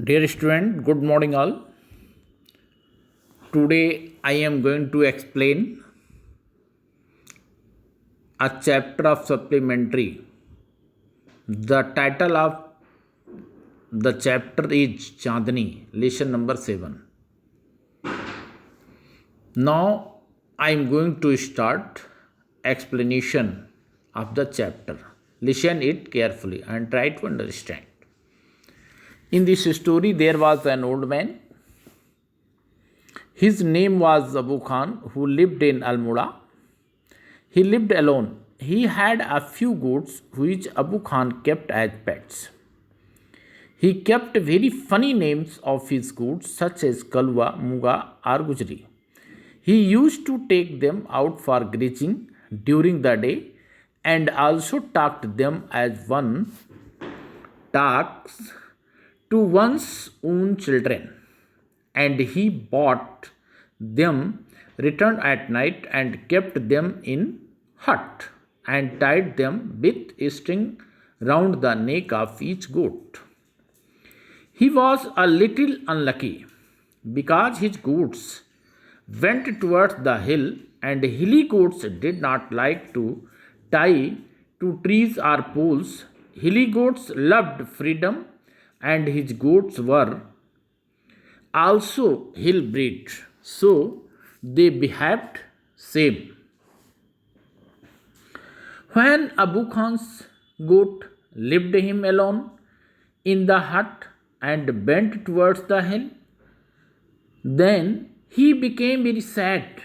Dear student, good morning all. Today I am going to explain a chapter of supplementary. The title of the chapter is Chandni, lesson number 7. Now I am going to start explanation of the chapter. Listen it carefully and try to understand. In this story there was an old man. His name was Abu Khan, who lived in Almora. He lived alone. He had a few goats which Abu Khan kept as pets. He kept very funny names of his goats such as Kalwa, Muga or Gujri. He used to take them out for grazing during the day and also talked them as one talks to one's own children. And he bought them, returned at night, and kept them in hut, and tied them with a string round the neck of each goat. He was a little unlucky because his goats went towards the hill, and hilly goats did not like to tie to trees or poles. Hilly goats loved freedom, and his goats were also hill bred, so they behaved same. When Abu Khan's goat left him alone in the hut and bent towards the hill, then he became very sad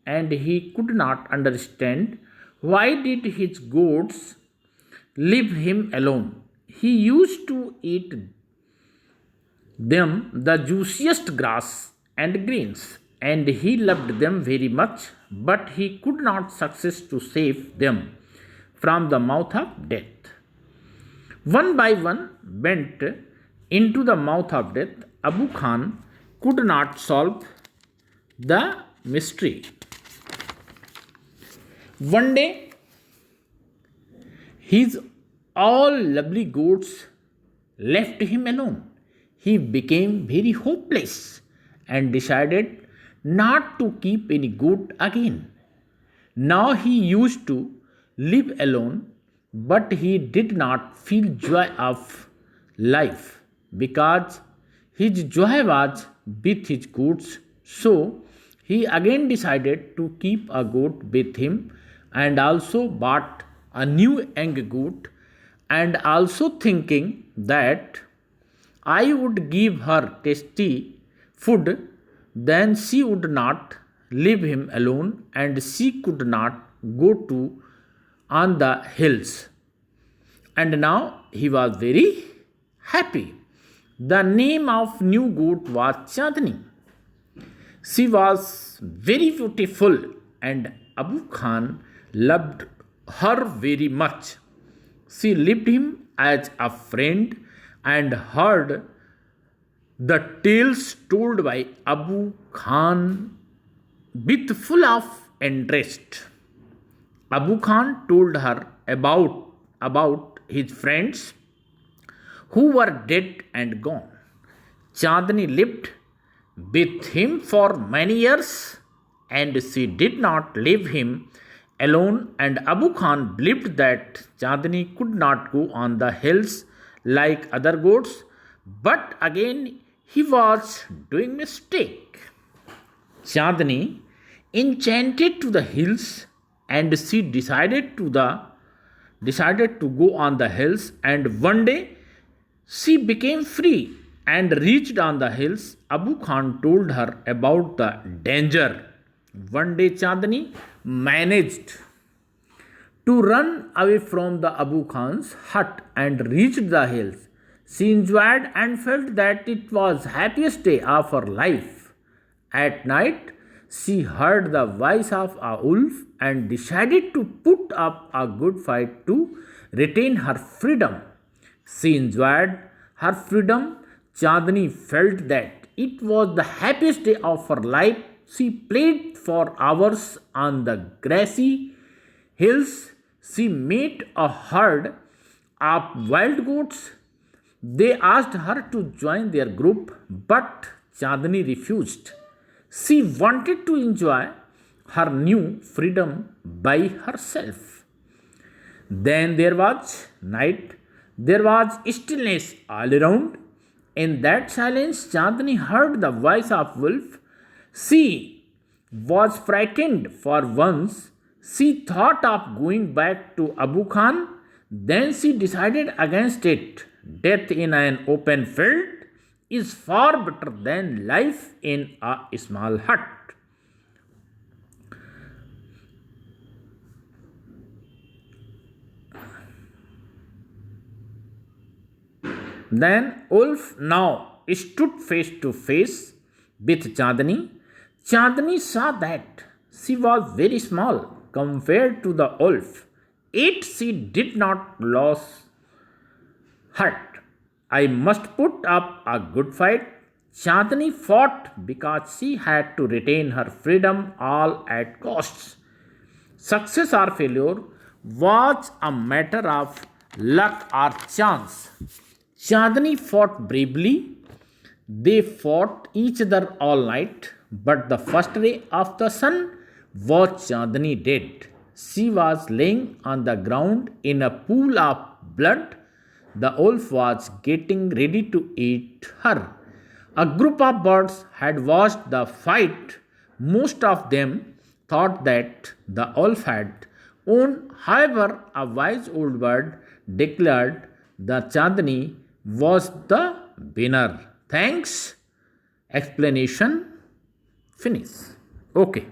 and he could not understand why did his goats leave him alone. He used to eat them the juiciest grass and greens, and he loved them very much, but he could not succeed to save them from the mouth of death. One by one went into the mouth of death. Abu Khan could not solve the mystery. One day, his all lovely goats left him alone. He became very hopeless and decided not to keep any goat again. Now he used to live alone, but he did not feel joy of life because his joy was with his goats. So he again decided to keep a goat with him and also bought a new young goat, and also thinking that I would give her tasty food, then she would not leave him alone and she could not go to on the hills. And now he was very happy. The name of new goat was Chandni. She was very beautiful and Abu Khan loved her very much. She loved him as a friend and heard the tales told by Abu Khan with full of interest. Abu Khan told her about his friends who were dead and gone. Chandni lived with him for many years and she did not leave him alone, and Abu Khan believed that Chandni could not go on the hills like other goats, but again he was doing mistake. Chandni enchanted to the hills and she decided to go on the hills, and one day she became free and reached on the hills. Abu Khan told her about the danger. One day Chandni managed to run away from the Abu Khan's hut and reached the hills. She enjoyed and felt that it was happiest day of her life. At night, she heard the voice of a wolf and decided to put up a good fight to retain her freedom. She enjoyed her freedom. Chandni felt that it was the happiest day of her life. She played for hours on the grassy hills. She met a herd of wild goats They asked her to join their group, but Chandni refused. She wanted to enjoy her new freedom by herself. Then there was night. There was stillness all around. In that silence, Chandni heard the voice of wolf. She was frightened for once. She thought of going back to Abu Khan. Then she decided against it. Death in an open field is far better than life in a small hut. Then Wolf now stood face to face with Chandni. Chandni saw that she was very small compared to the wolf. Yet she did not lose heart. I must put up a good fight. Chandni fought because she had to retain her freedom all at costs. Success or failure was a matter of luck or chance. Chandni fought bravely. They fought each other all night, but the first ray of the sun was Chandni dead. She was laying on the ground in a pool of blood. The wolf was getting ready to eat her. A group of birds had watched the fight. Most of them thought that the wolf had won. However, a wise old bird declared the Chandni was the winner. Thanks. Explanation finish. Okay.